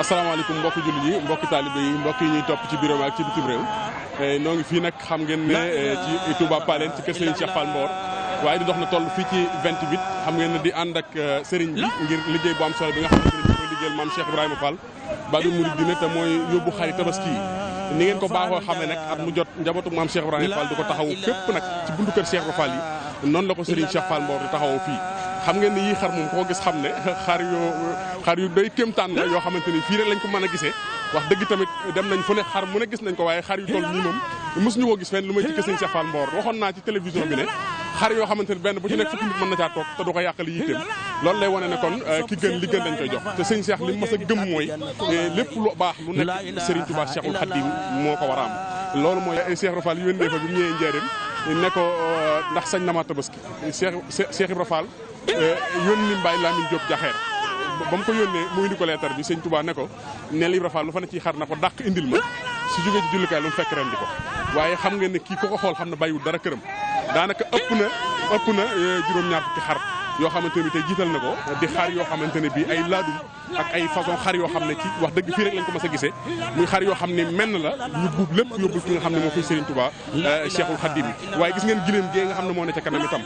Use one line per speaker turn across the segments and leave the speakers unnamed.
asalaamaaleykum mbokki jullit yi mbokki taalibe yi mbokk yi ñuy topp ci bureau ak ci bitim réew noo ngi fii nag xam ngeen ne ci Touba Palen ci kër Serigne Cheikh Fall Mbor waaye di dox na toll fii ci 28 xam ngeen ne di ànd ak Serigne bi ngir liggéey bu am solo bi nga xamante ne bi koy liggéeyal maam Cheikh Ibrahima Fall Babou Mouridina te mooy yóbbu xari tabaski yi ni ngeen ko baaxoo xamee nag at mu jot njabootu maam Cheikh Ibrahima Fall di ko taxawu fépp nag ci buntu kër Cheikh Fall yi noonu la ko Serigne Cheikh Fall Mbor di taxawoo fii xam ngeen ni yii xar moom koo gis xam ne xar yu doy kéemtaan la yoo xamante ni fii rek lañ ko mën a gisee wax dëgg tamit dem nañ fu ne xar mu ne gis nañ ko waaye xar yu toll nii moom mosuñu koo gis fenn lu may ci kër Serigne Cheikh Fall Mbor waxoon naa ci télévision bi ne xar yoo xamante ni benn bu ci nekk fukki nit mën na caa toog te du ko yàqal yitteem loolu lay wane ne kon ki gën li gën dañ koy jox te sëñ Cheikh li mas a gëm mooy lépp lu baax lu nekk Serigne Touba Cheikhul Khadim moo ko war a am loolu mooy Cheikh Rafal yu wéndee fa bi mu ñëwee Njaaréem ne ko ndax sañ na ma tabaski Cheikh Ibra Fall yónni Mbaye Lamine Diop jaxeer ba mu ko yónnee mu indi ko leetar bi sëñ Touba ne ko neel Ibra Fall lu fa ne ci xar na ko dàq indil ma su jógee ci jullikaay lu mu fekk ren di ko waaye xam ngeen ne kii ko ko xool xam ne bàyyiwul dara këram daanaka ëpp na juróom-ñaar fukki xar yoo xamante ne tey jiital na ko di xar yoo xamante ne bii ay laadum ak ay façon xar yoo xam ne ci wax dëgg fii rek lañ ko mas a gisee muy xar yoo xam ne menn la ñu buub lépp yóbbul ki nga xam ne moo koy Serigne Touba Cheikhul Khadim waaye gis ngeen giléem gée nga xam ne moo ne ca kanam itam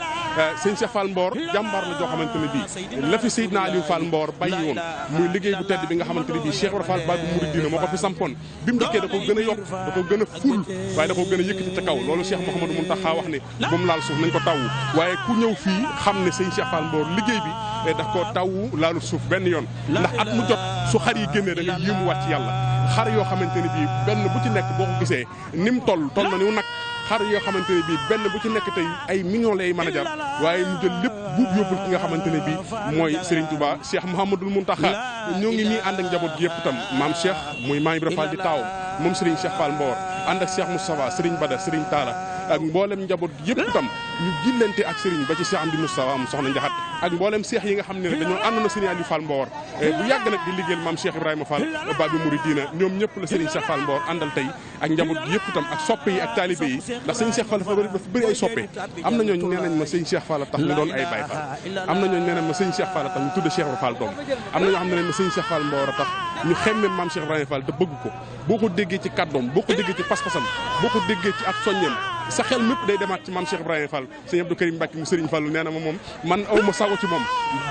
sëñ Cheikh Fall Mbor jàmbaar la joo xamante ne bii la fi Seydina Aliou Fall Mbor bàyyi woon muy liggéey bu tedd bi nga xamante ne bii Cheikh Ibra Fall Babou Mouridina moo ko fi sampoon bi mu dikkee da ko gën a yokk da ko gën a ful waaye da ko gën a yëkkati ca kaw loolu Cheikh Mouhamadou Mountakha wax ne bu mu laal suuf nañ ko taw waaye ku ñëw fii xam ne sëñ Cheikh Fall Mbor liggéey bi daf ko taw laalu suuf benn yoon ndax at mu jot su xar yi génnee da nga yéemuwaat ci yàlla xar yoo xamante ne bii benn bu ci nekk boo ko gisee ni mu toll na ni mu nag xar yoo xamante ne bii benn bu ci nekk tey ay millions lay mën a jar waaye mu jël lépp buub yóbbul ki nga xamante ne bii mooy Serigne Touba Cheikh Mouhamadoul Mountakha ñoo ngi nii ànd ak njaboot gi yëpp itam maam Cheikh muy maam Ibra Fall di taawam moom Serigne Cheikh Fall Mbor ànd ak Cheikh Moustapha Serigne Bada Serigne Talla ak mboolem njaboot gi yëpp itam ñu jillante ak Serigne ba ci Cheikh Amdi Moustapha am soxna Njaxat ak mboolem Cheikh yi nga xam ne dañoo ànd na Serigne Aliou Fall Mbor bu yàgg nag di liggéeyal maam Cheikh Ibrahima Fall Babou Mouridina ñoom ñëpp la Serigne Cheikh Fall Mbor àndal tey ak njaboot gi yëpp itam ak soppe yi ak taalibe yi ndax sëñ Cheikh Fall dafa bëri ay soppe am na ñooñu nee nañ ma sëñ Cheikh Fall tax ñu doon ay Baye Fall am na ñooñu nee nañ ma sëñ Cheikh Fall tax ñu tudde Cheikh Ibra Fall doom am na ñoo xam ne ma sëñ Cheikh Fall Mbor a tax ñu xemme maam Cheikh Ibrahima Fall te bëgg ko boo ko déggee ci kàddoom boo ko déggee ci pas-pasam boo ko déggee ci ak soññeem sa xel mépp day demaat ci maam Cheikh Ibrahima Fall sëñ Abdou Karim Mbacke mu Serigne Fall nee na ma moom man aw ma sago ci moom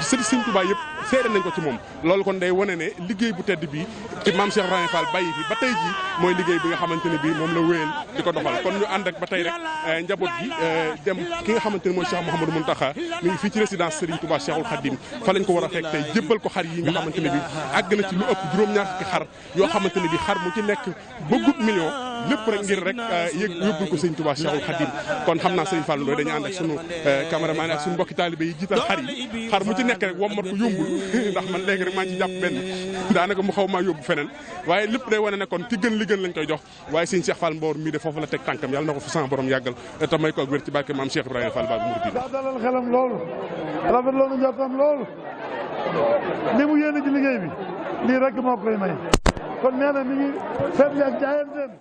sëñ Touba yëpp seede nañ ko ci moom loolu kon day wane ne liggéey bu tedd bi ci maam Cheikh Ibrahima Fall bàyyi fi ba tey ji mooy liggéey bi nga xamante ne bii moom la wéyal di ko doxal kon ñu ànd ak ba tey rek njaboot gi dem ki nga xamante ne mooy Cheikh Mouhamadou Mountakha mi ngi fii ci résidence Serigne Touba Cheikhul Khadim fa lañ ko war a fekk tey jébbal ko xar yi nga xamante ne bii àgg na ci lu ëpp juróom-ñaar fukki xar yoo xamante ne bii xar mu ci nekk bëggut million lépp rek ngir rek yóbbul ko Serigne Touba Cheikhul Khadim kon xam naa Serigne Fall Ndoye dañuy ànd ak sunu cameraman ak sunu mbokki taalibe yi jiital xar yi xar mu ci nekk rek wommat ko yombul ndax man léegi rek maa ngi ci jàpp benn daanaka mu xaw maa yóbbu feneen waaye lépp day wane ne kon ki gën li gën lañ koy jox waaye Serigne Cheikh Fall Mbor mii de foofu la teg tànkam yàlla na ko fi sama borom yàggal te may ko ak wér ci barke maam Cheikh Ibrahima Fall Babou Mouridina
dalal xelam lool rafet loolu njottam lool li mu yéene ci liggéey bi lii rek moo koy may kon nee na mi ngi seetli ak jaayanteem